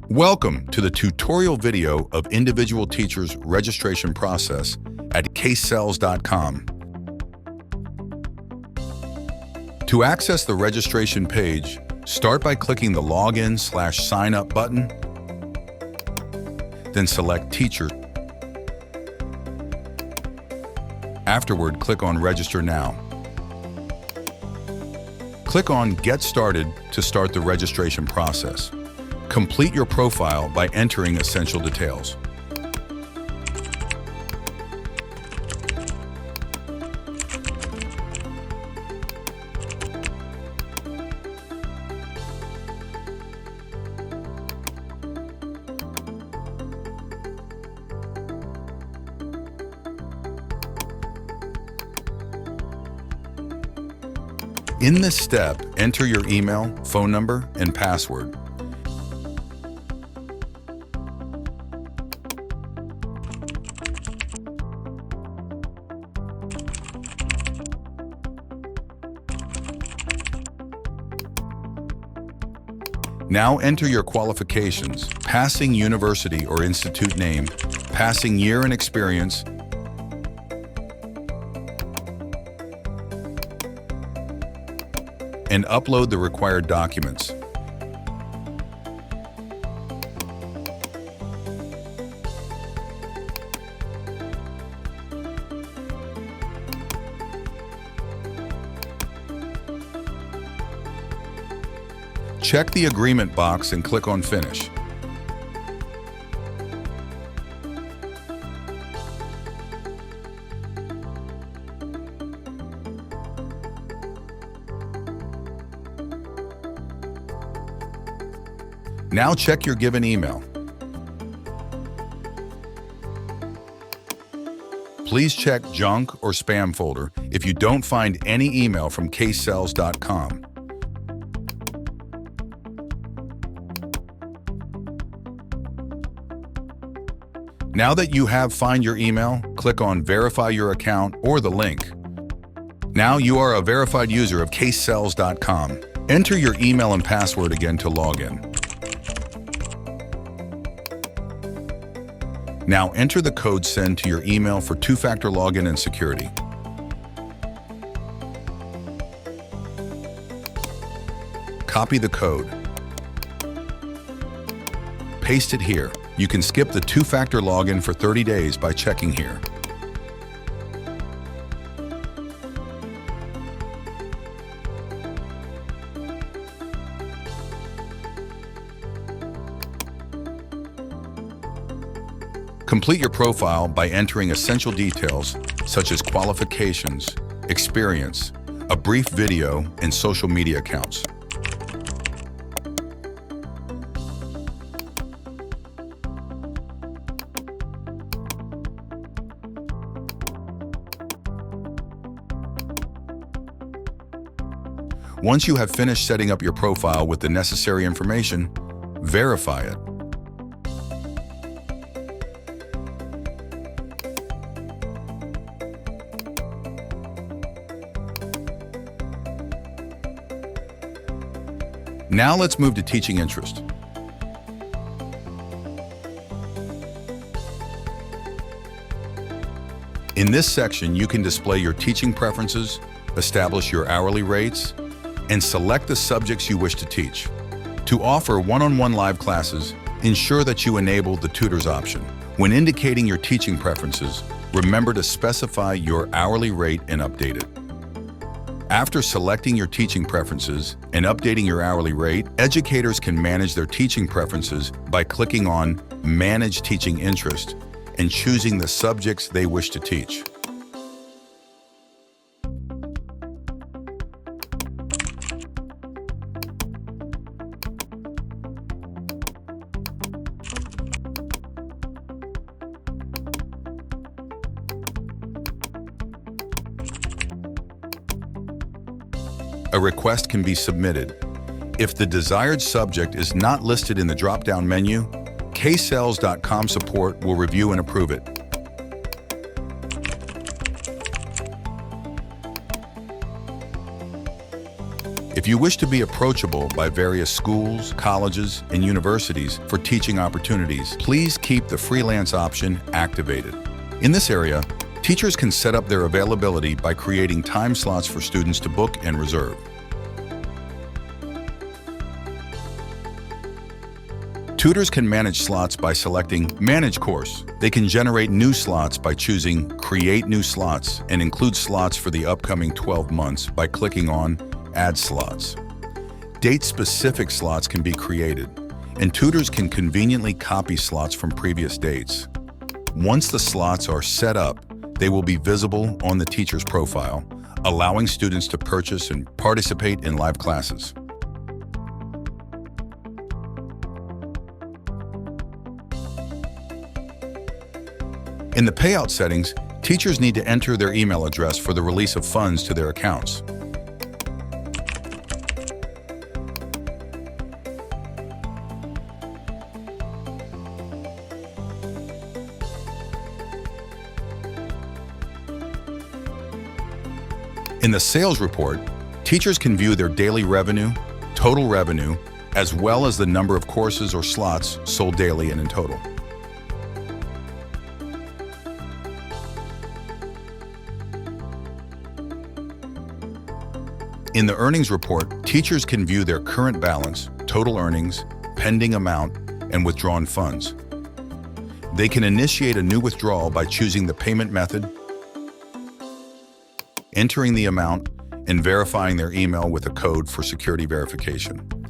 Welcome to the tutorial video of individual teachers' registration process at casecells.com. To access the registration page, start by clicking the Login/Sign Up button, then select Teacher. Afterward, click on Register Now. Click on Get Started to start the registration process. Complete your profile by entering essential details. In this step, enter your email, phone number, and password. Now enter your qualifications, passing university or institute name, passing year and experience, and upload the required documents. Check the agreement box and click on Finish. Now check your given email. Please check junk or spam folder if you don't find any email from casecells.com. Now that you have found your email, click on Verify Your Account or the link. Now you are a verified user of casecells.com. Enter your email and password again to log in. Now enter the code sent to your email for two-factor login and security. Copy the code. Paste it here. You can skip the two-factor login for 30 days by checking here. Complete your profile by entering essential details such as qualifications, experience, a brief video, and social media accounts. Once you have finished setting up your profile with the necessary information, verify it. Now let's move to teaching interest. In this section, you can display your teaching preferences, establish your hourly rates, and select the subjects you wish to teach. To offer one-on-one live classes, ensure that you enable the tutors option. When indicating your teaching preferences, remember to specify your hourly rate and update it. After selecting your teaching preferences and updating your hourly rate, educators can manage their teaching preferences by clicking on Manage Teaching Interest and choosing the subjects they wish to teach. A request can be submitted. If the desired subject is not listed in the drop-down menu, casecells.com support will review and approve it. If you wish to be approachable by various schools, colleges, and universities for teaching opportunities, please keep the freelance option activated. In this area, teachers can set up their availability by creating time slots for students to book and reserve. Tutors can manage slots by selecting Manage Course. They can generate new slots by choosing Create New Slots and include slots for the upcoming 12 months by clicking on Add Slots. Date-specific slots can be created, and tutors can conveniently copy slots from previous dates. Once the slots are set up, they will be visible on the teacher's profile, allowing students to purchase and participate in live classes. In the payout settings, teachers need to enter their email address for the release of funds to their accounts. In the sales report, teachers can view their daily revenue, total revenue, as well as the number of courses or slots sold daily and in total. In the earnings report, teachers can view their current balance, total earnings, pending amount, and withdrawn funds. They can initiate a new withdrawal by choosing the payment method, entering the amount, and verifying their email with a code for security verification.